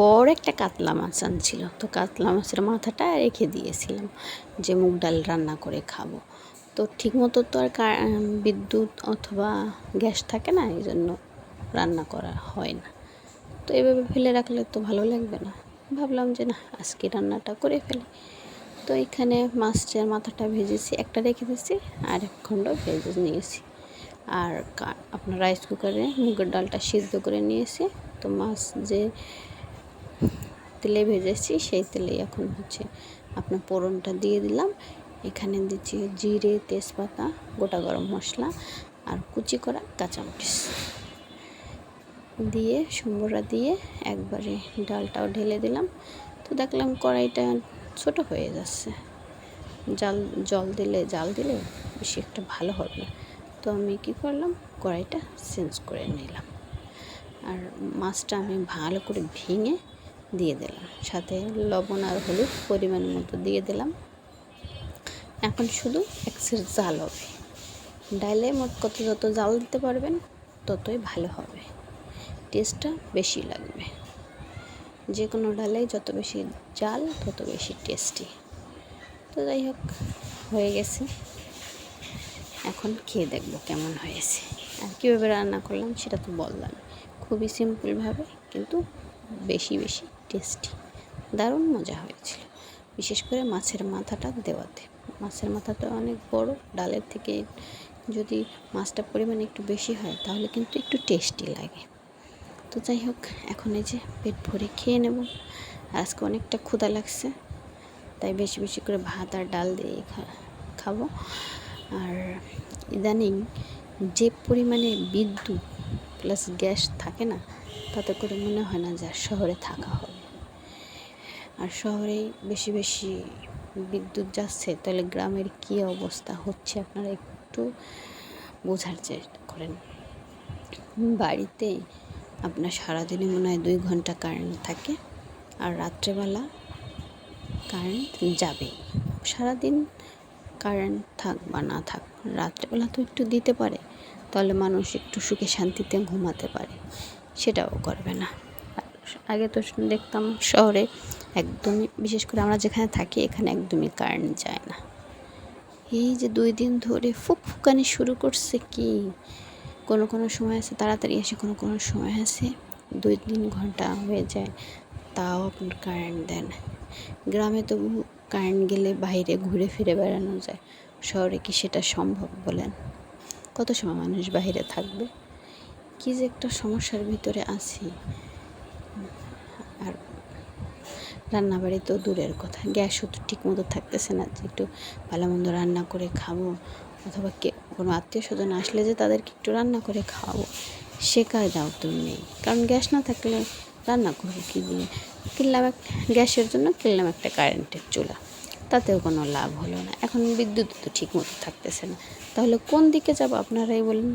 বড় একটা কাতলা মাছ আনছিল, তো কাতলা মাছের মাথাটা রেখে দিয়েছিলাম যে মুগ ডাল রান্না করে খাবো। তো ঠিকমতো তো আর বিদ্যুৎ অথবা গ্যাস থাকে না, এই জন্য রান্না করা হয় না। তো এভাবে ফেলে রাখলে তো ভালো লাগবে না, ভাবলাম যে না আজকে রান্নাটা করে ফেলি। তো এখানে মাছের মাথাটা ভেজেছি, একটা রেখে দিয়েছি আর এক খণ্ড ভেজে নিয়েছি। আর আপনার রাইস কুকারে মুগের ডালটা সিদ্ধ করে নিয়েছি। তো মাছ যে তেলে ভেজেছি সেই তেলে এখন আপনার ফোড়নটা দিয়ে দিলাম। এখানে দিচ্ছি জিরে, তেজপাতা, গোটা গরম মশলা আর কুচি করা কাঁচামরিচ দিয়ে সম্বরা দিয়ে একবারে ডালটাও ঢেলে দিলাম। তো দেখলাম কড়াইটা ছোট হয়ে যাচ্ছে, জাল দিলে বেশি একটা ভালো হবে না। তো আমি কী করলাম, কড়াইটা চেঞ্জ করে নিলাম আর মাছটা আমি ভালো করে ভেঙে দিয়ে দিলাম, সাথে লবণ আর হলুদ পরিমাণ মতো দিয়ে দিলাম। এখন শুধু একসের জাল হবে, ডালে মোট যত জাল দিতে পারবেন ততই ভালো হবে, টেস্টটা বেশি লাগবে। যে কোনো ডালে যত বেশি জাল তত বেশি টেস্টি। তো যাই হোক, হয়ে গেছে, এখন খেয়ে দেখবো কেমন হয়েছে। আর কীভাবে রান্না করলাম সেটা তো বললাম, খুবই সিম্পলভাবে কিন্তু বেশি টেস্টি, দারুণ মজা হয়েছিল। বিশেষ করে মাছের মাথাটা দেওয়াতে, মাছের মাথাটা অনেক বড়, ডালের থেকে যদি মাছটার পরিমাণ একটু বেশি হয় তাহলে কিন্তু একটু টেস্টি লাগে। তো যাই হোক, এখন এই যে পেট ভরে খেয়ে নেব। আজকে অনেকটা ক্ষুধা লাগছে, তাই বেশি করে ভাত আর ডাল দিয়ে খাবো। আর ইদানিং যে পরিমাণে বিদ্যুৎ প্লাস গ্যাস থাকে না, তাতে করে মনে হয় না যে শহরে থাকা হবে। আর শহরেই বেশি বিদ্যুৎ যাচ্ছে, তাহলে গ্রামের কী অবস্থা হচ্ছে আপনারা একটু বোঝার চেষ্টা করেন। বাড়িতে আপনার সারাদিনে মনে হয় 2 ঘন্টা কারেন্ট থাকে, আর রাত্রেবেলা কারেন্ট যাবেই। সারাদিন কারেন্ট থাক বা না থাক, রাত্রেবেলা তো একটু দিতে পারে, তাহলে মানুষ একটু সুখে শান্তিতে ঘুমাতে পারে, সেটাও করবে না। আগে তো দেখতাম শহরে একদমই, বিশেষ করে আমরা যেখানে থাকি এখানে একদমই কারেন্ট যায় না। এই যে 2 দিন ধরে ফুকফুকানি শুরু করছে, কি কোনো সময় আছে তাড়াতাড়ি আসে, কোনো সময় আছে 2-3 ঘন্টা হয়ে যায়, তাও আপনার কারেন্ট দেন। গ্রামে তো কারেন্ট গেলে বাইরে ঘুরে ফিরে বেড়ানো যায়, শহরে কি সেটা সম্ভব বলেন? কত সময় মানুষ বাইরে থাকবে? কী যে একটা সমস্যার ভিতরে আছি। আর রান্নাবাড়ি তো দূরের কথা, গ্যাসও তো ঠিক মতো থাকতেছে না যে একটু ভালো মন্দ রান্না করে খাবো, অথবা কোনো আত্মীয় স্বজন আসলে যে তাদেরকে একটু রান্না করে খাওয়াবো, সে কায়দাও তো নেই। কারণ গ্যাস না থাকলে রান্না করবো কী দিয়ে? গ্যাসের জন্য কিনলাম একটা কারেন্টের চুলা, তাতেও কোনো লাভ হলো না। এখন বিদ্যুৎ তো ঠিক মতো থাকতেছে না, তাহলে কোন দিকে যাবো আপনারাই বলুন?